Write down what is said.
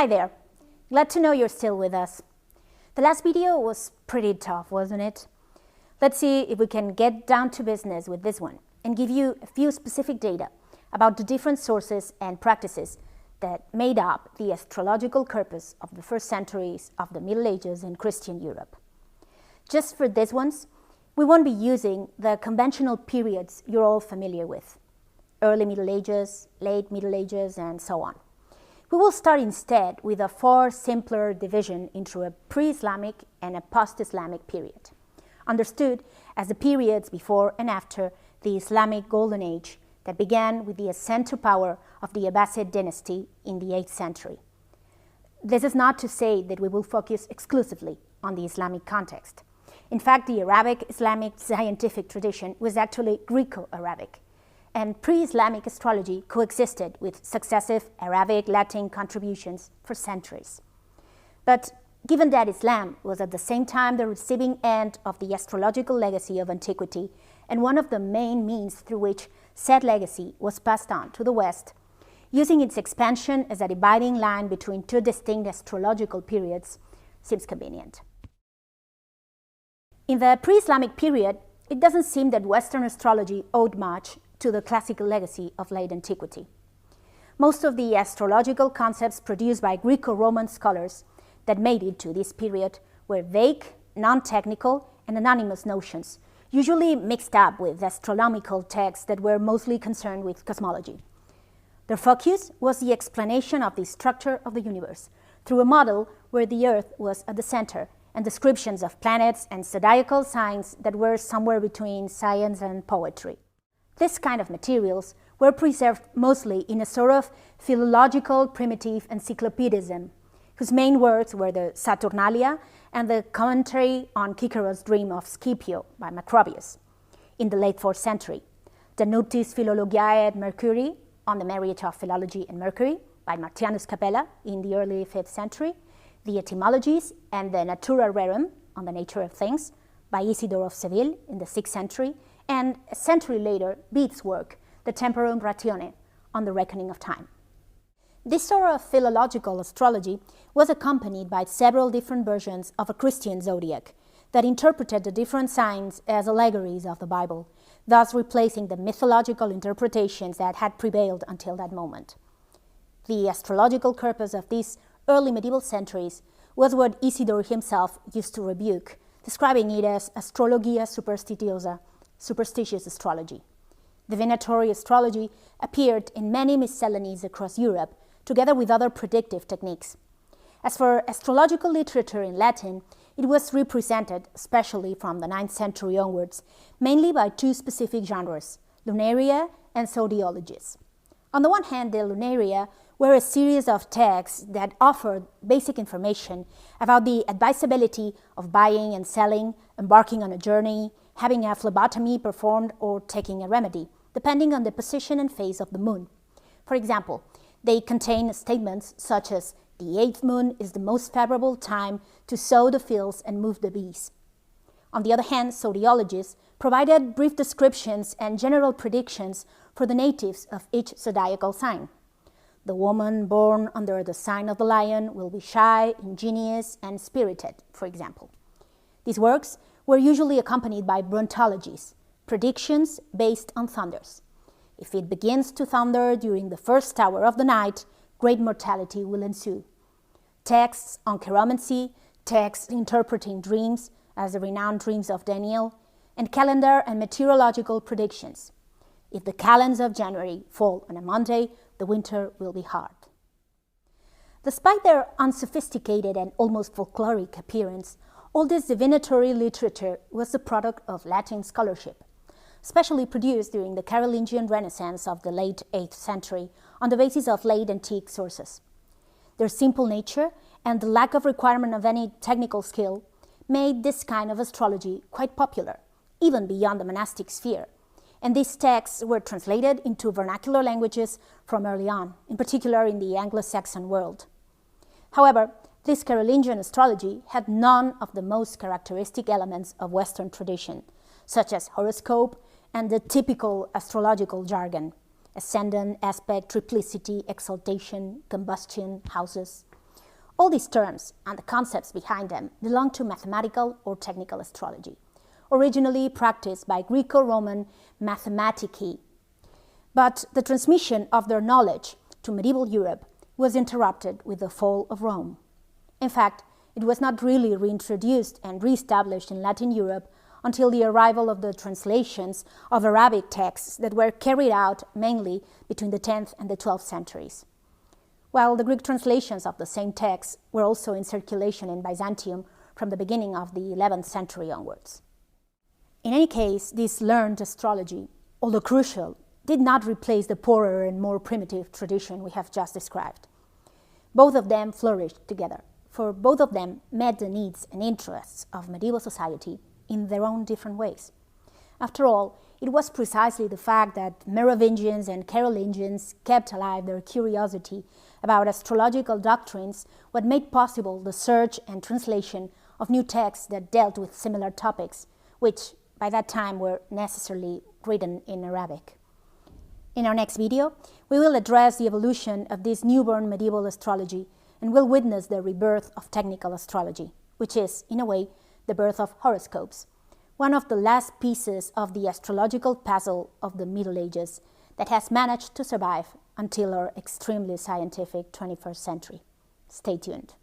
Hi there, glad to know you're still with us. The last video was pretty tough, wasn't it? Let's see if we can get down to business with this one and give you a few specific data about the different sources and practices that made up the astrological corpus of the first centuries of the Middle Ages in Christian Europe. Just for these ones, we won't be using the conventional periods you're all familiar with: early Middle Ages, late Middle Ages, and so on. We will start instead with a far simpler division into a pre-Islamic and a post-Islamic period, understood as the periods before and after the Islamic Golden Age that began with the ascent to power of the Abbasid dynasty in the 8th century. This is not to say that we will focus exclusively on the Islamic context. In fact, the Arabic Islamic scientific tradition was actually Greco-Arabic, and pre-Islamic astrology coexisted with successive Arabic Latin contributions for centuries. But given that Islam was at the same time the receiving end of the astrological legacy of antiquity and one of the main means through which said legacy was passed on to the West, using its expansion as a dividing line between two distinct astrological periods seems convenient. In the pre-Islamic period, it doesn't seem that Western astrology owed much to the classical legacy of late antiquity. Most of the astrological concepts produced by Greco-Roman scholars that made it to this period were vague, non-technical, and anonymous notions, usually mixed up with astronomical texts that were mostly concerned with cosmology. Their focus was the explanation of the structure of the universe through a model where the Earth was at the center, and descriptions of planets and zodiacal signs that were somewhere between science and poetry. This kind of materials were preserved mostly in a sort of philological primitive encyclopedism, whose main works were the Saturnalia and the commentary on Cicero's dream of Scipio by Macrobius in the late 4th century, the Nuptiis Philologiae et Mercurii on the marriage of philology and Mercury by Martianus Capella in the early 5th century, the Etymologies and the Natura Rerum on the nature of things by Isidore of Seville in the 6th century, and a century later, Bede's work, the Temporum Ratione, on the reckoning of time. This sort of philological astrology was accompanied by several different versions of a Christian zodiac that interpreted the different signs as allegories of the Bible, thus replacing the mythological interpretations that had prevailed until that moment. The astrological corpus of these early medieval centuries was what Isidore himself used to rebuke, describing it as astrologia superstitiosa, superstitious astrology. Divinatory astrology appeared in many miscellanies across Europe, together with other predictive techniques. As for astrological literature in Latin, it was represented, especially from the 9th century onwards, mainly by two specific genres, lunaria and zodiologies. On the one hand, the lunaria were a series of texts that offered basic information about the advisability of buying and selling, embarking on a journey, having a phlebotomy performed, or taking a remedy, depending on the position and phase of the moon. For example, they contain statements such as, "The 8th moon is the most favorable time to sow the fields and move the bees." On the other hand, zodiologists provided brief descriptions and general predictions for the natives of each zodiacal sign. The woman born under the sign of the lion will be shy, ingenious, and spirited, for example. These works were usually accompanied by brontologies, predictions based on thunders. If it begins to thunder during the first hour of the night, great mortality will ensue. Texts on geomancy, texts interpreting dreams, as the renowned dreams of Daniel, and calendar and meteorological predictions. If the calends of January fall on a Monday, the winter will be hard. Despite their unsophisticated and almost folkloric appearance, all this divinatory literature was the product of Latin scholarship, especially produced during the Carolingian Renaissance of the late 8th century on the basis of late antique sources. Their simple nature and the lack of requirement of any technical skill made this kind of astrology quite popular, even beyond the monastic sphere, and these texts were translated into vernacular languages from early on, in particular in the Anglo-Saxon world. However, this Carolingian astrology had none of the most characteristic elements of Western tradition, such as horoscope and the typical astrological jargon, ascendant, aspect, triplicity, exaltation, combustion, houses. All these terms and the concepts behind them belong to mathematical or technical astrology, originally practiced by Greco-Roman mathematici. But the transmission of their knowledge to medieval Europe was interrupted with the fall of Rome. In fact, it was not really reintroduced and reestablished in Latin Europe until the arrival of the translations of Arabic texts that were carried out mainly between the 10th and the 12th centuries, while the Greek translations of the same texts were also in circulation in Byzantium from the beginning of the 11th century onwards. In any case, this learned astrology, although crucial, did not replace the poorer and more primitive tradition we have just described. Both of them flourished together, for both of them met the needs and interests of medieval society in their own different ways. After all, it was precisely the fact that Merovingians and Carolingians kept alive their curiosity about astrological doctrines what made possible the search and translation of new texts that dealt with similar topics, which by that time were necessarily written in Arabic. In our next video, we will address the evolution of this newborn medieval astrology and will witness the rebirth of technical astrology, which is, in a way, the birth of horoscopes, one of the last pieces of the astrological puzzle of the Middle Ages that has managed to survive until our extremely scientific 21st century. Stay tuned.